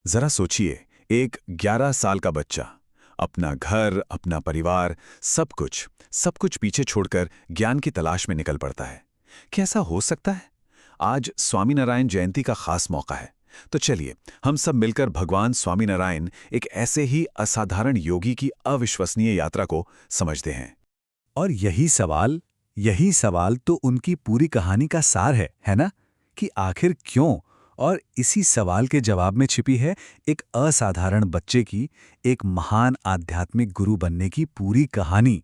जरा सोचिए, एक 11 साल का बच्चा अपना घर, अपना परिवार, सब कुछ पीछे छोड़कर ज्ञान की तलाश में निकल पड़ता है। क्या ऐसा हो सकता है? आज स्वामीनारायण जयंती का खास मौका है। तो चलिए, हम सब मिलकर भगवान स्वामीनारायण एक ऐसे ही असाधारण योगी की अविश्वसनीय यात्रा को समझते हैं। और यही सवाल तो उनकी पूरी कहानी का सार है ना? कि आखिर क्यों? और इसी सवाल के जवाब में छिपी है एक असाधारण बच्चे की, एक महान आध्यात्मिक गुरु बनने की पूरी कहानी।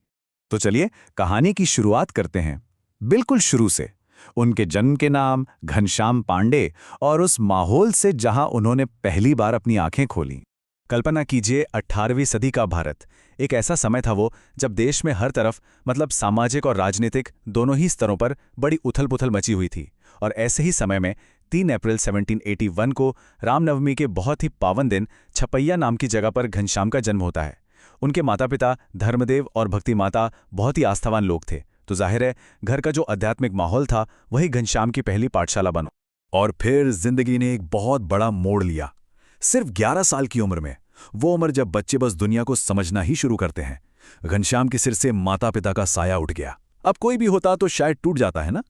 तो चलिए, कहानी की शुरुआत करते हैं। बिल्कुल शुरू से, उनके जन्म के नाम घनश्याम पांडे और उस माहौल से जहां उन्होंने पहली बार अपनी आंखें खोलीं। कल्पना कीजिए, 18वीं सदी का भारत। एक ऐसा समय था वो जब देश में हर तरफ, मतलब सामाजिक और राजनीतिक दोनों ही स्तरों पर बड़ी उथल-पुथल मची हुई थी। और ऐसे ही समय में 3 अप्रैल 1781 को रामनवमी के बहुत ही पावन दिन छपैया नाम की जगह पर घनश्याम का जन्म होता है। उनके माता पिता धर्मदेव और भक्ति माता बहुत ही आस्थावान लोग थे, तो जाहिर है घर का जो आध्यात्मिक माहौल था वही घनश्याम की पहली पाठशाला बनो। और फिर जिंदगी ने एक बहुत बड़ा मोड़ लिया। सिर्फ 11 साल की उम्र में, वो उम्र जब बच्चे बस दुनिया को समझना ही शुरू करते हैं, घनश्याम के सिर से माता पिता का साया उठ गया। अब कोई भी होता तो शायद टूट जाता, है ना?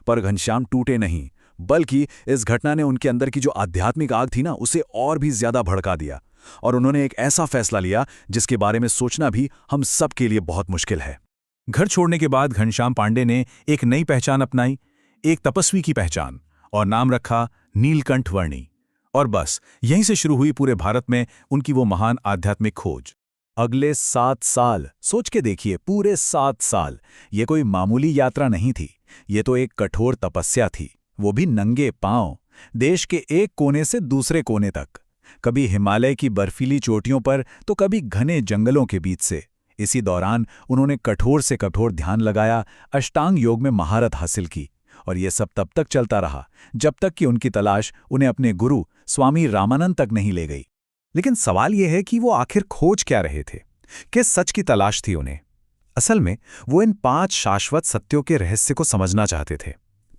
पर घनश्याम टूटे नहीं, बल्कि इस घटना ने उनके अंदर की जो आध्यात्मिक आग थी ना, उसे और भी ज्यादा भड़का दिया। और उन्होंने एक ऐसा फैसला लिया जिसके बारे में सोचना भी हम सब के लिए बहुत मुश्किल है। घर छोड़ने के बाद घनश्याम पांडे ने एक नई पहचान अपनाई, एक तपस्वी की पहचान, और नाम रखा नीलकंठ वर्णी। और बस यहीं से शुरू हुई पूरे भारत में उनकी वो महान आध्यात्मिक खोज। अगले 7 साल सोच के देखिए, पूरे 7 साल। ये कोई मामूली यात्रा नहीं थी, ये तो एक कठोर तपस्या थी, वो भी नंगे पांव, देश के एक कोने से दूसरे कोने तक। कभी हिमालय की बर्फीली चोटियों पर तो कभी घने जंगलों के बीच से। इसी दौरान उन्होंने कठोर से कठोर ध्यान लगाया, अष्टांग योग में महारत हासिल की। और ये सब तब तक चलता रहा जब तक कि उनकी तलाश उन्हें अपने गुरु स्वामी रामानंद तक नहीं ले गई। लेकिन सवाल यह है कि वो आखिर खोज क्या रहे थे? किस सच की तलाश थी उन्हें? असल में वो इन 5 शाश्वत सत्यों के रहस्य को समझना चाहते थे।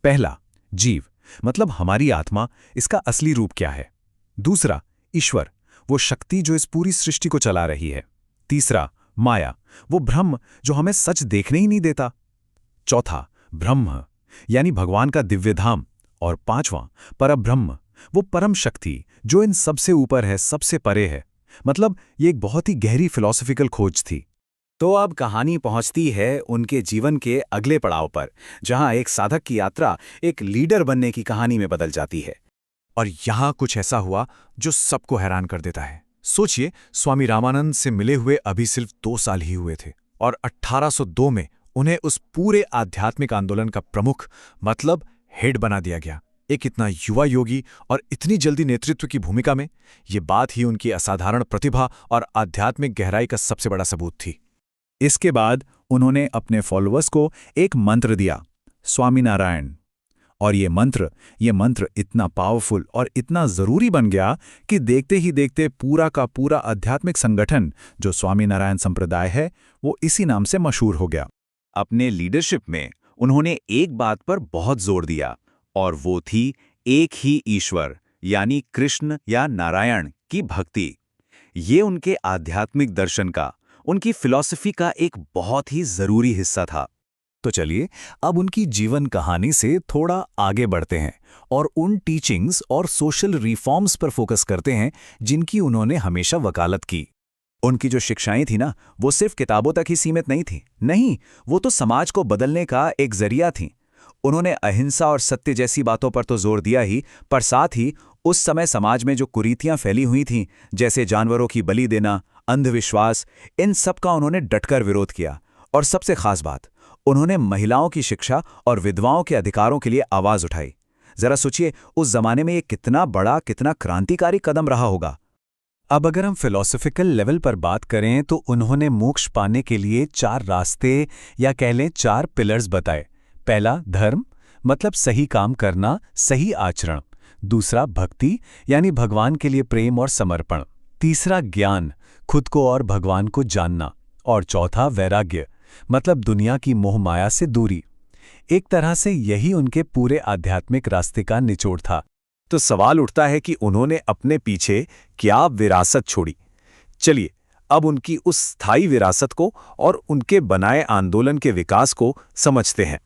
पहला, जीव, मतलब हमारी आत्मा, इसका असली रूप क्या है? दूसरा, ईश्वर, वो शक्ति जो इस पूरी सृष्टि को चला रही है। तीसरा, माया, वो ब्रह्म जो हमें सच देखने ही नहीं देता। चौथा, ब्रह्म, यानी भगवान का दिव्य धाम। और पांचवां, परब्रह्म, वो परम शक्ति जो इन सबसे ऊपर है, सबसे परे है। मतलब ये एक बहुत ही गहरी फिलॉसफिकल खोज थी। तो अब कहानी पहुंचती है उनके जीवन के अगले पड़ाव पर, जहां एक साधक की यात्रा एक लीडर बनने की कहानी में बदल जाती है। और यहां कुछ ऐसा हुआ जो सबको हैरान कर देता है। सोचिए, स्वामी रामानंद से मिले हुए अभी सिर्फ 2 साल ही हुए थे, और 1802 में उन्हें उस पूरे आध्यात्मिक आंदोलन का प्रमुख, मतलब हेड बना दिया गया। एक इतना युवा योगी और इतनी जल्दी नेतृत्व की भूमिका में, ये बात ही उनकी असाधारण प्रतिभा और आध्यात्मिक गहराई का सबसे बड़ा सबूत थी। इसके बाद उन्होंने अपने फॉलोअर्स को एक मंत्र दिया, स्वामीनारायण। और ये मंत्र इतना पावरफुल और इतना जरूरी बन गया कि देखते ही देखते पूरा का पूरा आध्यात्मिक संगठन जो स्वामीनारायण संप्रदाय है, वो इसी नाम से मशहूर हो गया। अपने लीडरशिप में उन्होंने एक बात पर बहुत जोर दिया, और वो थी एक ही ईश्वर, यानी कृष्ण या नारायण की भक्ति। ये उनके आध्यात्मिक दर्शन का, उनकी फिलॉसफी का एक बहुत ही जरूरी हिस्सा था। तो चलिए, अब उनकी जीवन कहानी से थोड़ा आगे बढ़ते हैं और उन टीचिंग्स और सोशल रिफॉर्म्स पर फोकस करते हैं जिनकी उन्होंने हमेशा वकालत की। उनकी जो शिक्षाएं थी ना, वो सिर्फ किताबों तक ही सीमित नहीं थी। नहीं, वो तो समाज को बदलने का एक जरिया थी। उन्होंने अहिंसा और सत्य जैसी बातों पर तो जोर दिया ही, पर साथ ही उस समय समाज में जो कुरीतियां फैली हुई थीं, जैसे जानवरों की बलि देना, अंधविश्वास, इन सब का उन्होंने डटकर विरोध किया। और सबसे खास बात, उन्होंने महिलाओं की शिक्षा और विधवाओं के अधिकारों के लिए आवाज उठाई। जरा सोचिए, उस जमाने में ये कितना बड़ा, कितना क्रांतिकारी कदम रहा होगा। अब अगर हम फिलॉसफिकल लेवल पर बात करें तो उन्होंने मोक्ष पाने के लिए 4 रास्ते, या कह लें 4 पिलर्स बताए। पहला, धर्म, मतलब सही काम करना, सही आचरण। दूसरा, भक्ति, यानी भगवान के लिए प्रेम और समर्पण। तीसरा, ज्ञान, खुद को और भगवान को जानना। और चौथा, वैराग्य, मतलब दुनिया की मोह माया से दूरी। एक तरह से यही उनके पूरे आध्यात्मिक रास्ते का निचोड़ था। तो सवाल उठता है कि उन्होंने अपने पीछे क्या विरासत छोड़ी। चलिए अब उनकी उस स्थायी विरासत को और उनके बनाए आंदोलन के विकास को समझते हैं।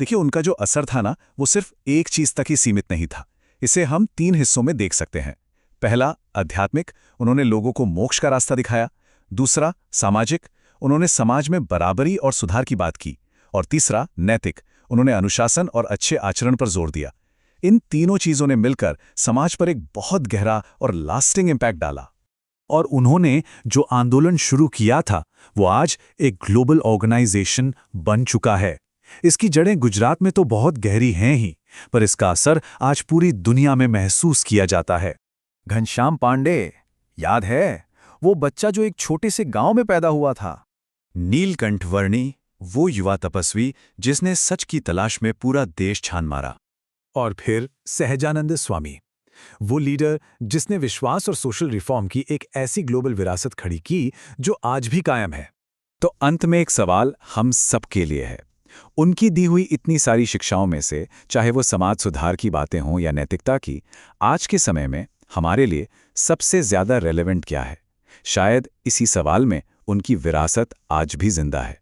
देखिए, उनका जो असर था ना, वो सिर्फ एक चीज तक ही सीमित नहीं था। इसे हम 3 हिस्सों में देख सकते हैं। पहला, आध्यात्मिक, उन्होंने लोगों को मोक्ष का रास्ता दिखाया। दूसरा, सामाजिक, उन्होंने समाज में बराबरी और सुधार की बात की। और तीसरा, नैतिक, उन्होंने अनुशासन और अच्छे आचरण पर जोर दिया। इन तीनों चीजों ने मिलकर समाज पर एक बहुत गहरा और लास्टिंग इम्पैक्ट डाला। और उन्होंने जो आंदोलन शुरू किया था, वो आज एक ग्लोबल ऑर्गेनाइजेशन बन चुका है। इसकी जड़ें गुजरात में तो बहुत गहरी हैं ही, पर इसका असर आज पूरी दुनिया में महसूस किया जाता है। घनश्याम पांडे, याद है वो बच्चा जो एक छोटे से गांव में पैदा हुआ था? नीलकंठ वर्णी, वो युवा तपस्वी जिसने सच की तलाश में पूरा देश छान मारा। और फिर सहजानंद स्वामी, वो लीडर जिसने विश्वास और सोशल रिफॉर्म की एक ऐसी ग्लोबल विरासत खड़ी की जो आज भी कायम है। तो अंत में एक सवाल हम सबके लिए है। उनकी दी हुई इतनी सारी शिक्षाओं में से, चाहे वो समाज सुधार की बातें हों या नैतिकता की, आज के समय में हमारे लिए सबसे ज्यादा रेलेवेंट क्या है? शायद इसी सवाल में उनकी विरासत आज भी जिंदा है।